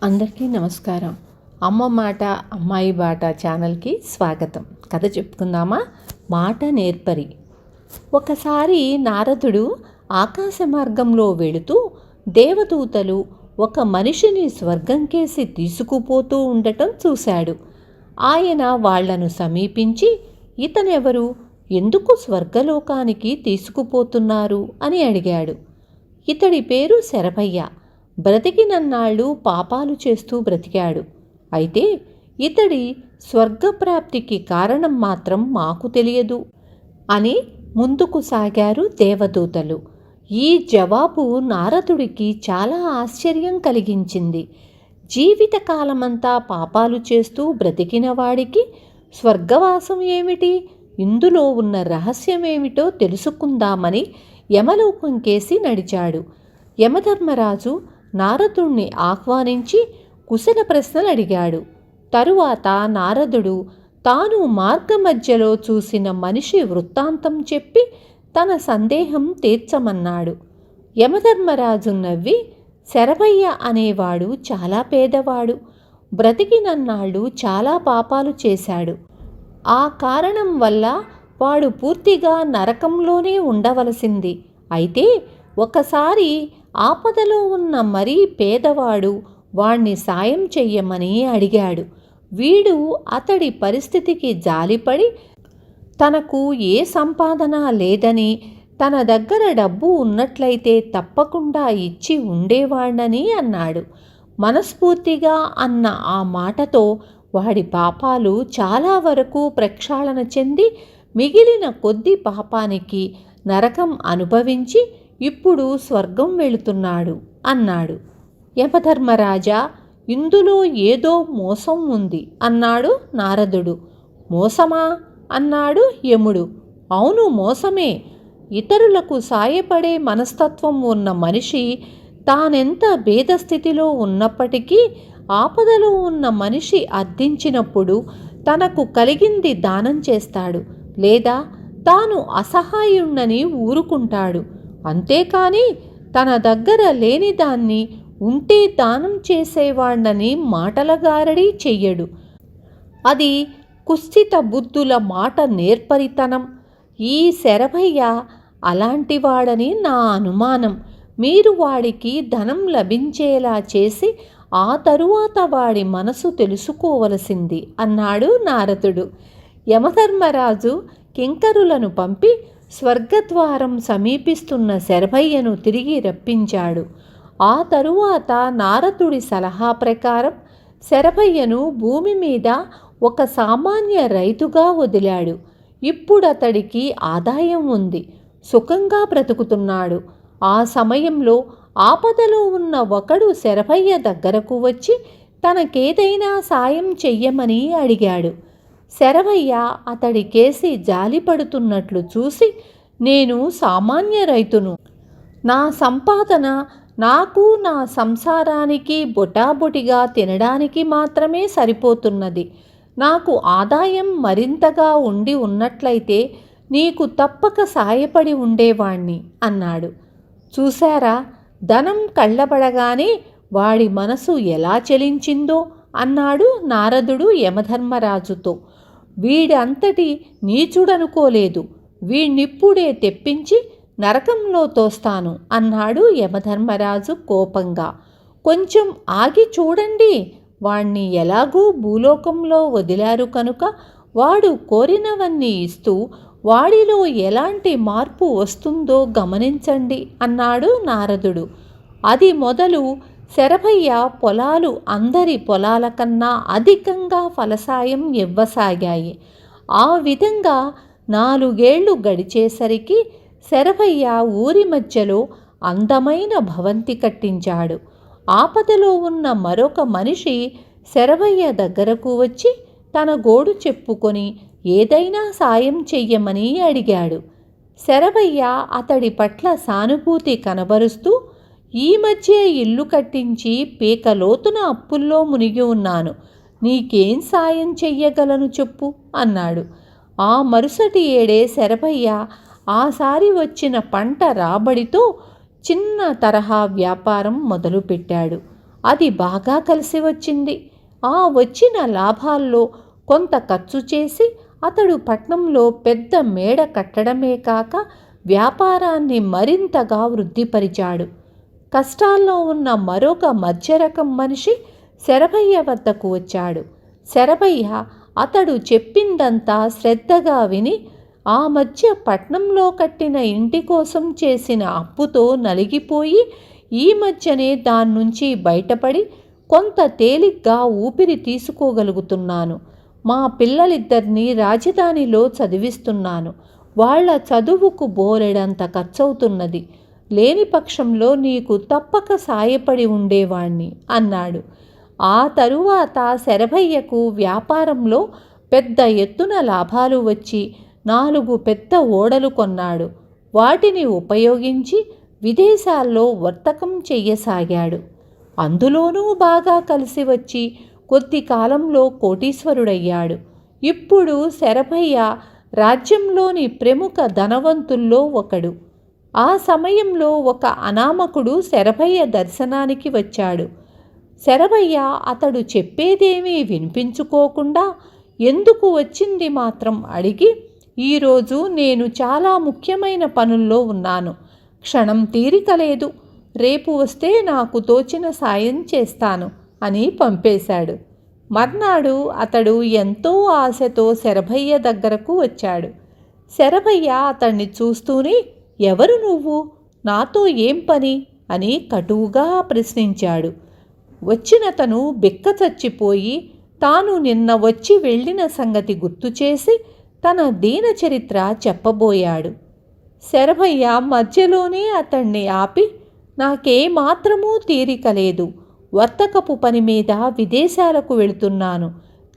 అందరికీ నమస్కారం. అమ్మ మాట అమ్మాయి బాట ఛానల్కి స్వాగతం. కథ చెప్పుకుందామా? మాట నేర్పరి. ఒకసారి నారదుడు ఆకాశ మార్గంలో వెళుతూ దేవదూతలు ఒక మనిషిని స్వర్గంకేసి తీసుకుపోతూ ఉండటం చూశాడు. ఆయన వాళ్లను సమీపించి, ఇతనెవరు, ఎందుకు స్వర్గలోకానికి తీసుకుపోతున్నారు అని అడిగాడు. ఇతడి పేరు శరభయ్య. బ్రతికినన్నాళ్ళు పాపాలు చేస్తూ బ్రతికాడు. అయితే ఇతడి స్వర్గప్రాప్తికి కారణం మాత్రం మాకు తెలియదు అని ముందుకు సాగారు దేవదూతలు. ఈ జవాబు నారదుడికి చాలా ఆశ్చర్యం కలిగించింది. జీవితకాలమంతా పాపాలు చేస్తూ బ్రతికిన వాడికి స్వర్గవాసం ఏమిటి, ఇందులో ఉన్న రహస్యమేమిటో తెలుసుకుందామని యమలోకం కేసి నడిచాడు. యమధర్మరాజు నారదుణ్ణి ఆహ్వానించి కుశల ప్రశ్నలు అడిగాడు. తరువాత నారదుడు తాను మార్గమధ్యలో చూసిన మనిషి వృత్తాంతం చెప్పి తన సందేహం తీర్చమన్నాడు. యమధర్మరాజు నవ్వి, శరభయ్య అనేవాడు చాలా పేదవాడు, బ్రతికినన్నాళ్ళు చాలా పాపాలు చేశాడు. ఆ కారణం వల్ల వాడు పూర్తిగా నరకంలోనే ఉండవలసింది. అయితే ఒకసారి ఆపదలో ఉన్న మరీ పేదవాడు వాణ్ణి సాయం చెయ్యమని అడిగాడు. వీడు అతడి పరిస్థితికి జాలిపడి తనకు ఏ సంపాదన లేదని, తన దగ్గర డబ్బు ఉన్నట్లయితే తప్పకుండా ఇచ్చి ఉండేవాణ్ణని అన్నాడు. మనస్ఫూర్తిగా అన్న ఆ మాటతో వాడి పాపాలు చాలా వరకు ప్రక్షాళన చెంది మిగిలిన కొద్ది పాపానికి నరకం అనుభవించి ఇప్పుడు స్వర్గం వెళుతున్నాడు అన్నాడు. యమధర్మరాజా, ఇందులో ఏదో మోసం ఉంది అన్నాడు నారదుడు. మోసమా అన్నాడు యముడు. అవును, మోసమే. ఇతరులకు సాయపడే మనస్తత్వం ఉన్న మనిషి తానెంత భేదస్థితిలో ఉన్నప్పటికీ ఆపదలో ఉన్న మనిషి అర్థించినప్పుడు తనకు కలిగింది దానం చేస్తాడు, లేదా తాను అసహాయుణ్ణని ఊరుకుంటాడు. అంతేకాని తన దగ్గర లేని దాన్ని ఉంటే దానం చేసేవాణ్ణని మాటలగారడీ చెయ్యడు. అది కుస్థిత బుద్ధుల మాట నేర్పరితనం. ఈ శరభయ్య అలాంటివాడని నా అనుమానం. మీరు వాడికి ధనం లభించేలా చేసి ఆ తరువాత వాడి మనసు తెలుసుకోవలసింది అన్నాడు నారదుడు. యమధర్మరాజు కింకరులను పంపి స్వర్గద్వారం సమీపిస్తున్న శరభయ్యను తిరిగి రప్పించాడు. ఆ తరువాత నారదుడి సలహా ప్రకారం శరభయ్యను భూమి మీద ఒక సామాన్య రైతుగా వదిలాడు. ఇప్పుడతడికి ఆదాయం ఉంది, సుఖంగా బ్రతుకుతున్నాడు. ఆ సమయంలో ఆపదలో ఉన్న ఒకడు శరభయ్య దగ్గరకు వచ్చి తనకేదైనా సాయం చెయ్యమని అడిగాడు. శరభయ్య అతడి కేసి జాలిపడుతున్నట్లు చూసి, నేను సామాన్య రైతును, నా సంపాదన నాకు నా సంసారానికి బొటాబొటిగా తినడానికి మాత్రమే సరిపోతున్నది. నాకు ఆదాయం మరింతగా ఉండి ఉన్నట్లయితే నీకు తప్పక సాయపడి ఉండేవాణ్ణి అన్నాడు. చూశారా, ధనం కళ్ళబడగానే వాడి మనసు ఎలా చలించిందో అన్నాడు నారదుడు యమధర్మరాజుతో. వీడంతటి నీచుడనుకోలేదు, వీణ్ణిప్పుడే తెప్పించి నరకంలో తోస్తాను అన్నాడు యమధర్మరాజు కోపంగా. కొంచెం ఆగి చూడండి, వాణ్ణి ఎలాగూ భూలోకంలో వదిలారు కనుక వాడు కోరినవన్నీ ఇస్తూ వాడిలో ఎలాంటి మార్పు వస్తుందో గమనించండి అన్నాడు నారదుడు. అది మొదలు శరభయ్య పొలాలు అందరి పొలాల కన్నా అధికంగా ఫలసాయం ఇవ్వసాగాయి. ఆ విధంగా 4 ఏళ్లు గడిచేసరికి శరభయ్య ఊరి మధ్యలో అందమైన భవంతి కట్టించాడు. ఆపదలో ఉన్న మరొక మనిషి శరభయ్య దగ్గరకు వచ్చి తన గోడు చెప్పుకొని ఏదైనా సాయం చెయ్యమని అడిగాడు. శరభయ్య అతడి పట్ల సానుభూతి కనబరుస్తూ, ఈ మధ్య ఇల్లు కట్టించి పీకలోతున అప్పుల్లో మునిగి ఉన్నాను, నీకేం సాయం చెయ్యగలను చెప్పు అన్నాడు. ఆ మరుసటి ఏడే శరభయ్య ఆసారి వచ్చిన పంట రాబడితో చిన్న తరహా వ్యాపారం మొదలుపెట్టాడు. అది బాగా కలిసి వచ్చింది. ఆ వచ్చిన లాభాల్లో కొంత ఖర్చు చేసి అతడు పట్నంలో పెద్ద మేడ కట్టడమే కాక వ్యాపారాన్ని మరింతగా వృద్ధిపరిచాడు. కష్టాల్లో ఉన్న మరొక మధ్యరకం మనిషి శరభయ్య వద్దకు వచ్చాడు. శరభయ్య అతడు చెప్పిందంతా శ్రద్ధగా విని ఆ మధ్య పట్నంలో కట్టిన ఇంటి కోసం చేసిన అప్పుతో నలిగిపోయి ఈ మధ్యనే దాన్నుంచి బయటపడి కొంత తేలిగ్గా ఊపిరి తీసుకోగలుగుతున్నాను. మా పిల్లలిద్దరినీ రాజధానిలో చదివిస్తున్నాను. వాళ్ల చదువుకు బోలెడంత ఖర్చవుతున్నది. లేని పక్షంలో నీకు తప్పక సాయపడి ఉండేవాణ్ణి అన్నాడు. ఆ తరువాత శరభయ్యకు వ్యాపారంలో పెద్ద ఎత్తున లాభాలు వచ్చి 4 పెద్ద ఓడలు కొన్నాడు. వాటిని ఉపయోగించి విదేశాల్లో వర్తకం చెయ్యసాగాడు. అందులోనూ బాగా కలిసి వచ్చి కొద్ది కాలంలో కోటీశ్వరుడయ్యాడు. ఇప్పుడు శరభయ్య రాజ్యంలోని ప్రముఖ ధనవంతుల్లో ఒకడు. ఆ సమయంలో ఒక అనామకుడు శరభయ్య దర్శనానికి వచ్చాడు. శరభయ్య అతడు చెప్పేదేమీ వినిపించుకోకుండా ఎందుకు వచ్చింది మాత్రం అడిగి, ఈరోజు నేను చాలా ముఖ్యమైన పనుల్లో ఉన్నాను, క్షణం తీరిక లేదు, రేపు వస్తే నాకు తోచిన సాయం చేస్తాను అని పంపేశాడు. మర్నాడు అతడు ఎంతో ఆశతో శరభయ్య దగ్గరకు వచ్చాడు. శరభయ్య అతన్ని చూస్తూనే, ఎవరు నువ్వు, నాతో ఏం పని అని కటువుగా ప్రశ్నించాడు. వచ్చినతను బిక్క చచ్చిపోయి తాను నిన్న వచ్చి వెళ్ళిన సంగతి గుర్తుచేసి తన దీన చరిత్ర చెప్పబోయాడు. శరభయ్య మధ్యలోనే అతన్ని ఆపి, నాకేమాత్రమూ తీరిక లేదు, వర్తకపు పని మీద విదేశాలకు వెళుతున్నాను,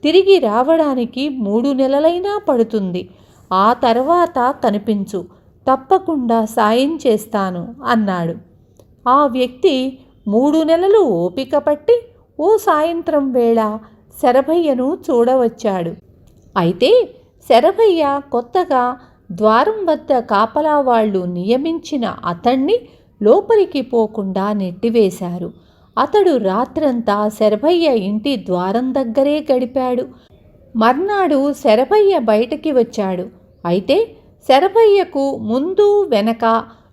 తిరిగి రావడానికి 3 నెలలైనా పడుతుంది, ఆ తర్వాత కనిపించు, తప్పకుండా సాయం చేస్తాను అన్నాడు. ఆ వ్యక్తి 3 నెలలు ఓపిక పట్టి ఓ సాయంత్రం వేళ శరభయ్యను చూడవచ్చాడు. అయితే శరభయ్య కొత్తగా ద్వారం వద్ద కాపలా వాళ్ళు నియమించిన అతణ్ణి లోపలికి పోకుండా నెట్టివేశారు. అతడు రాత్రంతా శరభయ్య ఇంటి ద్వారం దగ్గరే గడిపాడు. మర్నాడు శరభయ్య బయటికి వచ్చాడు. అయితే శరభయ్యకు ముందు వెనక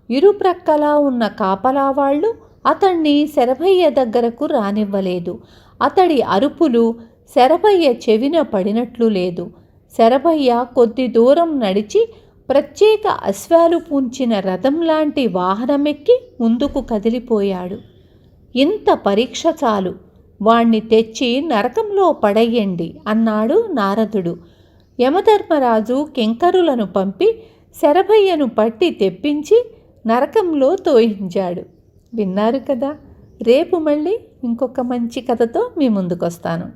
ఇరుప్రక్కలా ఉన్న కాపలా వాళ్ళు అతన్ని శరభయ్య దగ్గరకు రానివ్వలేదు. అతడి అరుపులు శరభయ్య చెవిన పడినట్లు లేదు. శరభయ్య కొద్ది దూరం నడిచి ప్రత్యేక అశ్వాలు పూంచిన రథం లాంటి వాహనమెక్కి ముందుకు కదిలిపోయాడు. ఇంత పరీక్ష చాలు, వాణ్ణి తెచ్చి నరకంలో పడయ్యండి అన్నాడు నారదుడు. యమధర్మరాజు కింకరులను పంపి శరభయ్యను పట్టి తెప్పించి నరకంలో తోయించాడు. విన్నారు కదా. రేపు మళ్ళీ ఇంకొక మంచి కథతో మీ ముందుకొస్తాను.